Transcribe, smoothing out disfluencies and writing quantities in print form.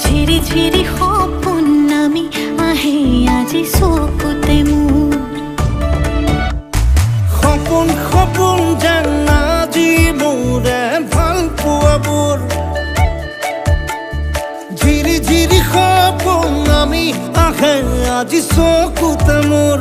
ঝিরি ঝিরি সপোন নামি আহে আজি চকুতে মোৰ সপোন সপোন যেন আজি মোৰে ভাল পোৱাবোৰ ঝিৰি ঝিৰি সপোন নামি আহে আজি চকুতে মোৰ